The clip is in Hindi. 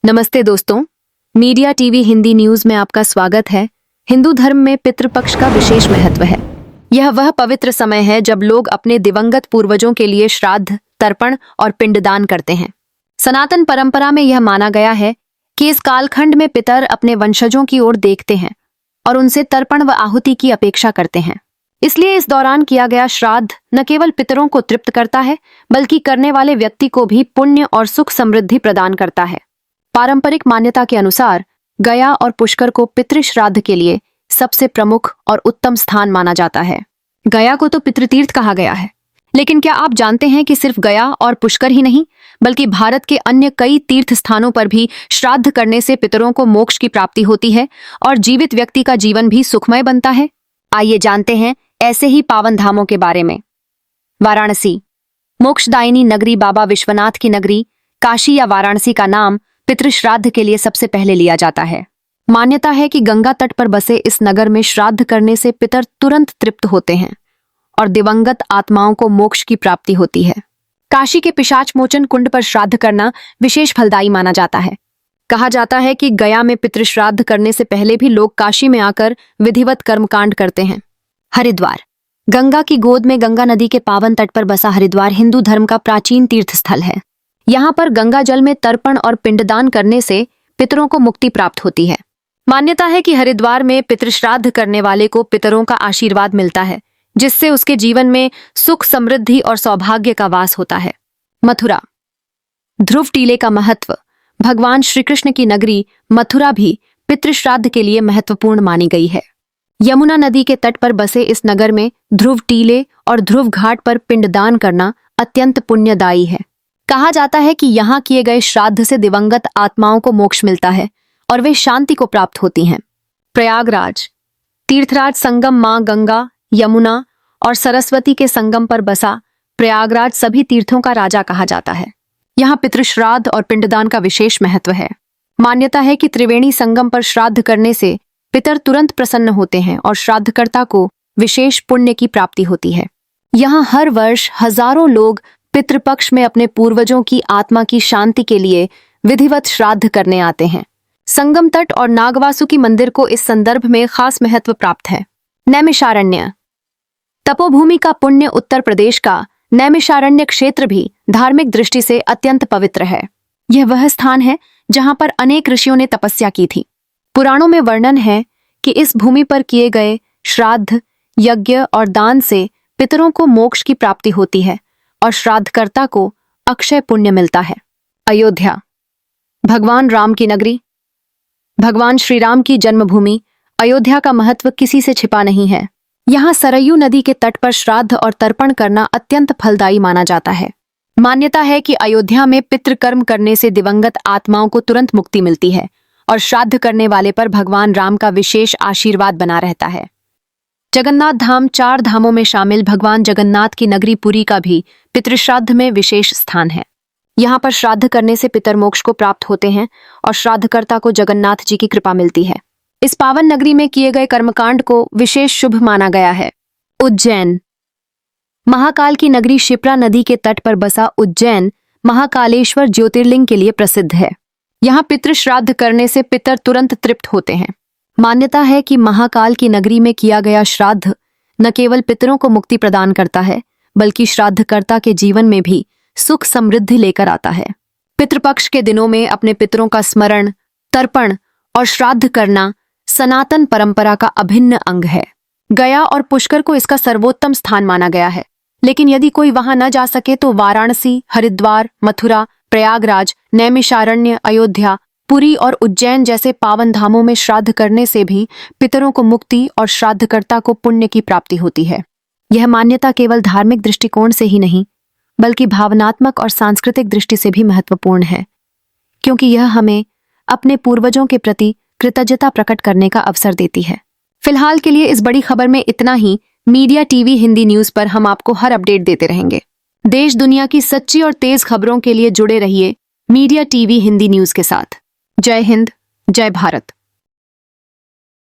नमस्ते दोस्तों, मीडिया टीवी हिंदी न्यूज में आपका स्वागत है। हिंदू धर्म में पितृपक्ष का विशेष महत्व है। यह वह पवित्र समय है जब लोग अपने दिवंगत पूर्वजों के लिए श्राद्ध, तर्पण और पिंडदान करते हैं। सनातन परंपरा में यह माना गया है कि इस कालखंड में पितर अपने वंशजों की ओर देखते हैं और उनसे तर्पण व आहुति की अपेक्षा करते हैं। इसलिए इस दौरान किया गया श्राद्ध न केवल पितरों को तृप्त करता है, बल्कि करने वाले व्यक्ति को भी पुण्य और सुख समृद्धि प्रदान करता है। पारंपरिक मान्यता के अनुसार गया और पुष्कर को पितृश्राद्ध के लिए सबसे प्रमुख और उत्तम स्थान माना जाता है। गया को तो पितृतीर्थ कहा गया है, लेकिन क्या आप जानते हैं कि सिर्फ गया और पुष्कर ही नहीं, बल्कि भारत के अन्य कई तीर्थ स्थानों पर भी श्राद्ध करने से पितरों को मोक्ष की प्राप्ति होती है और जीवित व्यक्ति का जीवन भी सुखमय बनता है। आइए जानते हैं ऐसे ही पावन धामों के बारे में। वाराणसी, मोक्षदायिनी नगरी बाबा विश्वनाथ की नगरी काशी या वाराणसी का नाम पितृश्राद्ध के लिए सबसे पहले लिया जाता है। मान्यता है कि गंगा तट पर बसे इस नगर में श्राद्ध करने से पितर तुरंत तृप्त होते हैं और दिवंगत आत्माओं को मोक्ष की प्राप्ति होती है। काशी के पिशाच मोचन कुंड पर श्राद्ध करना विशेष फलदायी माना जाता है। कहा जाता है कि गया में पितृश्राद्ध करने से पहले भी लोग काशी में आकर विधिवत कर्मकांड करते हैं। हरिद्वार, गंगा की गोद में गंगा नदी के पावन तट पर बसा हरिद्वार हिंदू धर्म का प्राचीन तीर्थ स्थल है। यहाँ पर गंगा जल में तर्पण और पिंडदान करने से पितरों को मुक्ति प्राप्त होती है। मान्यता है कि हरिद्वार में पितृश्राद्ध करने वाले को पितरों का आशीर्वाद मिलता है, जिससे उसके जीवन में सुख, समृद्धि और सौभाग्य का वास होता है। मथुरा, ध्रुव टीले का महत्व। भगवान श्री कृष्ण की नगरी मथुरा भी पितृश्राद्ध के लिए महत्वपूर्ण मानी गई है। यमुना नदी के तट पर बसे इस नगर में ध्रुव टीले और ध्रुव घाट पर पिंडदान करना अत्यंत पुण्यदायी है। कहा जाता है कि यहाँ किए गए श्राद्ध से दिवंगत आत्माओं को मोक्ष मिलता है और वे शांति को प्राप्त होती हैं। प्रयागराज, तीर्थराज संगम मां गंगा, यमुना और सरस्वती के संगम पर बसा प्रयागराज सभी तीर्थों का राजा कहा जाता है। यहाँ पितृश्राद्ध और पिंडदान का विशेष महत्व है। मान्यता है कि त्रिवेणी संगम पर श्राद्ध करने से पितर तुरंत प्रसन्न होते हैं और श्राद्धकर्ता को विशेष पुण्य की प्राप्ति होती है। यहाँ हर वर्ष हजारों लोग पितृपक्ष में अपने पूर्वजों की आत्मा की शांति के लिए विधिवत श्राद्ध करने आते हैं। संगम तट और नागवासुकी मंदिर को इस संदर्भ में खास महत्व प्राप्त है। नैमिषारण्य, तपोभूमि का पुण्य उत्तर प्रदेश का नैमिषारण्य क्षेत्र भी धार्मिक दृष्टि से अत्यंत पवित्र है। यह वह स्थान है जहां पर अनेक ऋषियों ने तपस्या की थी। पुराणों में वर्णन है कि इस भूमि पर किए गए श्राद्ध, यज्ञ और दान से पितरों को मोक्ष की प्राप्ति होती है और श्राद्धकर्ता को अक्षय पुण्य मिलता है। अयोध्या, भगवान राम की नगरी, भगवान श्री राम की जन्मभूमि अयोध्या का महत्व किसी से छिपा नहीं है। यहाँ सरयू नदी के तट पर श्राद्ध और तर्पण करना अत्यंत फलदायी माना जाता है। मान्यता है कि अयोध्या में पितृकर्म करने से दिवंगत आत्माओं को तुरंत मुक्ति मिलती है और श्राद्ध करने वाले पर भगवान राम का विशेष आशीर्वाद बना रहता है। जगन्नाथ धाम, 4 धामों में शामिल भगवान जगन्नाथ की नगरी पुरी का भी पितृश्राद्ध में विशेष स्थान है। यहाँ पर श्राद्ध करने से पितर मोक्ष को प्राप्त होते हैं और श्राद्धकर्ता को जगन्नाथ जी की कृपा मिलती है। इस पावन नगरी में किए गए कर्मकांड को विशेष शुभ माना गया है। उज्जैन, महाकाल की नगरी शिप्रा नदी के तट पर बसा उज्जैन महाकालेश्वर ज्योतिर्लिंग के लिए प्रसिद्ध है। यहाँ पितृश्राद्ध करने से पितर तुरंत तृप्त होते हैं। मान्यता है कि महाकाल की नगरी में किया गया श्राद्ध न केवल पितरों को मुक्ति प्रदान करता है, बल्कि श्राद्धकर्ता के जीवन में भी सुख समृद्धि लेकर आता है। पितृपक्ष के दिनों में अपने पितरों का स्मरण, तर्पण और श्राद्ध करना सनातन परंपरा का अभिन्न अंग है। गया और पुष्कर को इसका सर्वोत्तम स्थान माना गया है, लेकिन यदि कोई वहां न जा सके तो वाराणसी, हरिद्वार, मथुरा, प्रयागराज, नैमिषारण्य, अयोध्या, पुरी और उज्जैन जैसे पावन धामों में श्राद्ध करने से भी पितरों को मुक्ति और श्राद्धकर्ता को पुण्य की प्राप्ति होती है। यह मान्यता केवल धार्मिक दृष्टिकोण से ही नहीं, बल्कि भावनात्मक और सांस्कृतिक दृष्टि से भी महत्वपूर्ण है, क्योंकि यह हमें अपने पूर्वजों के प्रति कृतज्ञता प्रकट करने का अवसर देती है। फिलहाल के लिए इस बड़ी खबर में इतना ही। मीडिया टीवी हिंदी न्यूज पर हम आपको हर अपडेट देते रहेंगे। देश दुनिया की सच्ची और तेज खबरों के लिए जुड़े रहिए मीडिया टीवी हिंदी न्यूज के साथ। जय हिंद, जय भारत।